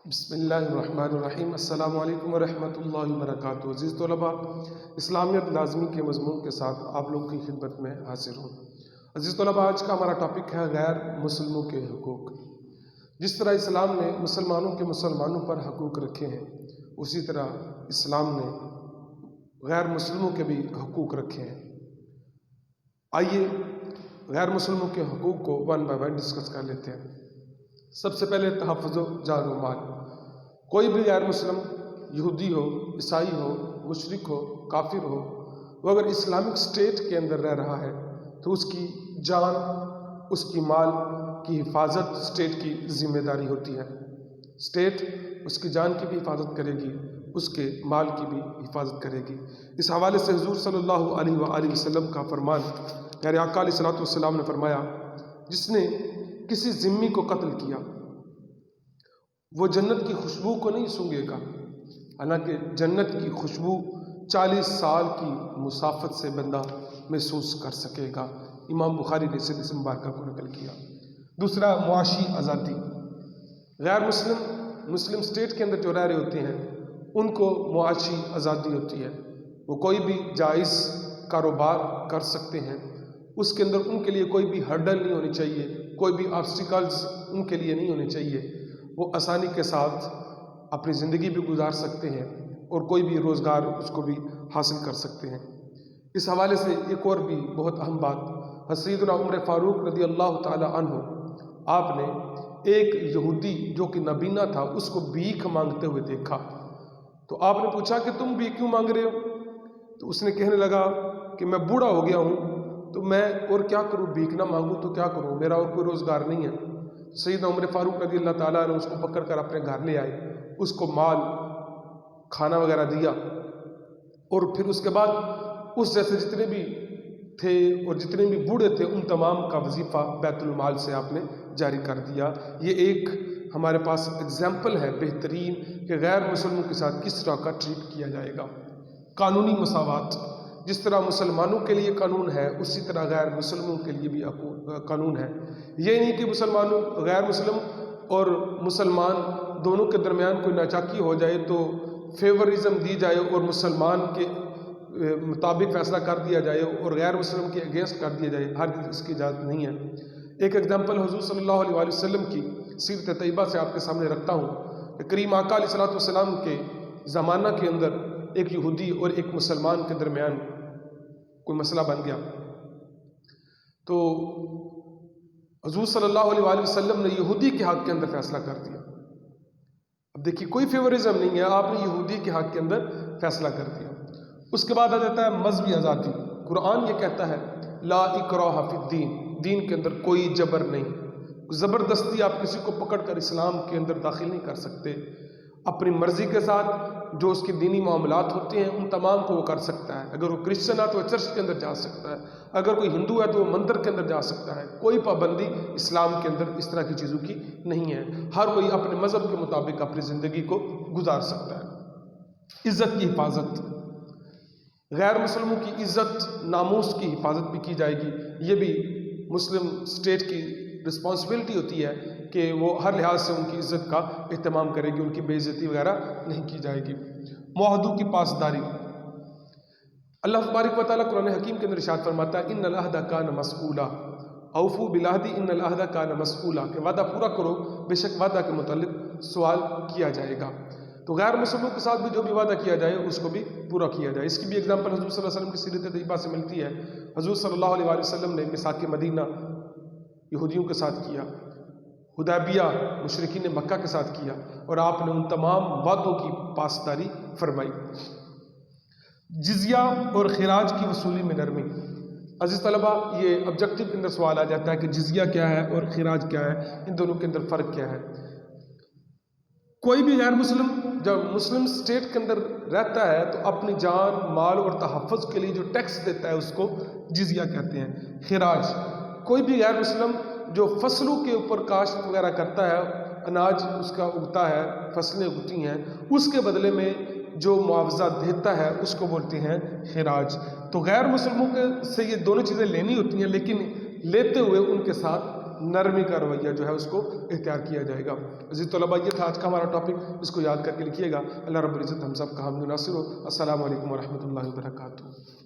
बिस्मिल्लाहिर्रहमानिर्रहीम। अस्सलामु अलैकुम वरहमतुल्लाहि वबरकातुहू। अज़ीज़ तलबा, इस्लामियत लाज़मी के मज़मून के साथ आप लोगों की खिदमत में हाजिर हूँ। अज़ीज़ तलबा, आज का हमारा टॉपिक है गैर मुसलमों के हकूक़। जिस तरह इस्लाम ने मुसलमानों के मुसलमानों पर हकूक़ रखे हैं, उसी तरह इस्लाम ने गैर मुसलमों के भी हकूक़ रखे हैं। आइए गैर मुसलमों के हकूक़ को वन बाय वन डिस्कस कर लेते हैं। सबसे पहले तहफ़्फ़ुज़ जान व माल। कोई भी गैर मुस्लिम, यहूदी हो, ईसाई हो, मुशरिक हो, काफिर हो, वो अगर इस्लामिक स्टेट के अंदर रह रहा है तो उसकी जान, उसकी माल की हिफाजत स्टेट की जिम्मेदारी होती है। स्टेट उसकी जान की भी हिफाजत करेगी, उसके माल की भी हिफाजत करेगी। इस हवाले से हुज़ूर सल्लल्लाहु अलैहि वसल्लम का फरमान, प्यारे आका अलैहिस्सलातु वस्सलाम ने फरमाया, जिसने किसी जिम्मी को कत्ल किया वो जन्नत की खुशबू को नहीं सूंघेगा, हालांकि जन्नत की खुशबू 40 साल की मुसाफत से बंदा महसूस कर सकेगा। इमाम बुखारी ने इस मुबारक को नकल किया। दूसरा, मुआशी आज़ादी। गैर मुस्लिम स्टेट के अंदर जो रह रहे होते हैं उनको मुआशी आज़ादी होती है। वो कोई भी जायज़ कारोबार कर सकते हैं, उसके अंदर उनके लिए कोई भी हर्डल नहीं होनी चाहिए, कोई भी ऑब्स्टिकल्स उनके लिए नहीं होने चाहिए। वो आसानी के साथ अपनी ज़िंदगी भी गुजार सकते हैं और कोई भी रोज़गार उसको भी हासिल कर सकते हैं। इस हवाले से एक और भी बहुत अहम बात, सय्यदना उमर फ़ारूक रज़ी अल्लाह ताला अन्हु, आपने एक यहूदी जो कि नबीना था उसको भीख मांगते हुए देखा। तो आपने पूछा कि तुम भीख क्यों मांग रहे हो? तो उसने कहने लगा कि मैं बूढ़ा हो गया हूँ, तो मैं और क्या करूँ, भीख ना मांगूँ तो क्या करूँ, मेरा और कोई रोज़गार नहीं है। सय्यदना उमर फ़ारूक रज़ी अल्लाह ताला ने उसको पकड़ कर अपने घर ले आए, उसको माल, खाना वगैरह दिया और फिर उसके बाद उस जैसे जितने भी थे और जितने भी बूढ़े थे उन तमाम का वजीफ़ा बैतुल माल से आपने जारी कर दिया। ये एक हमारे पास एग्जाम्पल है बेहतरीन कि गैर मुसलमानों के साथ किस तरह का ट्रीट किया जाएगा। कानूनी मसावात, जिस तरह मुसलमानों के लिए कानून है उसी तरह गैर मुसलमानों के लिए भी कानून है। ये नहीं कि मुसलमानों, गैर मुस्लिम और मुसलमान दोनों के दरमियान कोई नाचाकी हो जाए तो फेवरिज्म दी जाए और मुसलमान के मुताबिक फैसला कर दिया जाए और गैर मुस्लिम के अगेंस्ट कर दिया जाए। हर इसकी इजाज़त नहीं है। एक एग्जाम्पल हुज़ूर सल्लल्लाहु अलैहि वसल्लम की सीरत तैयबा से आपके सामने रखता हूँ कि करीम आका अलैहिस्सलातु वस्सलाम के ज़माना के अंदर एक यहूदी और एक मुसलमान के दरमियान कोई मसला बन गया। तो हुज़ूर सल्लल्लाहु अलैहि वसल्लम ने यहूदी के हक़ के अंदर फैसला कर दिया। अब देखिए, कोई फेवरिज्म नहीं है, आपने यहूदी के हक़ के अंदर फैसला कर दिया। उसके बाद आ जाता है मज़हबी आज़ादी। कुरान ये कहता है ला इकराह फिद्दीन, दीन के अंदर कोई जबर नहीं। ज़बरदस्ती आप किसी को पकड़ कर इस्लाम के अंदर दाखिल नहीं कर सकते। अपनी मर्ज़ी के साथ जो उसके दीनी मामलात होते हैं उन तमाम को वो कर सकता है। अगर वो क्रिश्चियन है तो वो चर्च के अंदर जा सकता है, अगर कोई हिंदू है तो वो मंदिर के अंदर जा सकता है। कोई पाबंदी इस्लाम के अंदर इस तरह की चीज़ों की नहीं है। हर कोई अपने मज़हब के मुताबिक अपनी ज़िंदगी को गुजार सकता है। इज़्ज़त की हिफाजत, गैर मुसलमों की इज़्ज़त नामूस की हिफाजत भी की जाएगी। ये भी मुस्लिम स्टेट की रिस्पॉन्सिबिलिटी होती है कि वो हर लिहाज से उनकी इज़्ज़त का एहतमाम करेगी, उनकी बेइज्जती वगैरह नहीं की जाएगी। मुआहदों की पासदारी, अल्लाह तबारक व तआला कुरान हकीम के अंदर इरशाद फरमाता है इन्नल अहदा कान मसऊला, औफू बिल अहदी इन्नल अहदा कान मसऊला, कि वादा पूरा करो, बेशक वादा के मुतालिक सवाल किया जाएगा। तो गैर मुसलमानों के साथ भी जो भी वादा किया जाए उसको भी पूरा किया जाए। इसकी भी एग्जाम्पल हुज़ूर सल्लल्लाहु अलैहि वसल्लम की सीरत तैयबा से मिलती है। हुज़ूर सल्लल्लाहु अलैहि वसल्लम ने मिसाक मदीना यहूदियों के साथ किया, हुदैबिया मुशरिकीन मक्का के साथ किया और आपने उन तमाम वादों की पासदारी फरमाई। जिजिया और खिराज की वसूली में नरमी। अज़ीज़ तलबा, ये ऑब्जेक्टिव के अंदर सवाल आ जाता है कि जिजिया क्या है और खिराज क्या है, इन दोनों के अंदर फ़र्क क्या है। कोई भी गैर मुस्लिम जब मुस्लिम स्टेट के अंदर रहता है तो अपनी जान, माल और तहफ़्फ़ुज़ के लिए जो टैक्स देता है उसको जिजिया कहते हैं। खिराज, कोई भी गैर मुस्लिम जो फसलों के ऊपर काश्त वगैरह करता है, अनाज उसका उगता है, फसलें उगती हैं, उसके बदले में जो मुआवजा देता है उसको बोलते हैं खिराज। तो गैर मुस्लिमों के से ये दोनों चीज़ें लेनी होती हैं, लेकिन लेते हुए उनके साथ नरमी का रवैया जो है उसको इख्तियार किया जाएगा। अजीज़ तलबा, ये था आज का हमारा टॉपिक, इसको याद करके लिखिएगा। अल्लाह रब्बुल इज़्ज़त हम सब का हामी नासिर हो। अस्सलामु अलैकुम व रहमतुल्लाहि व बरकातुहू।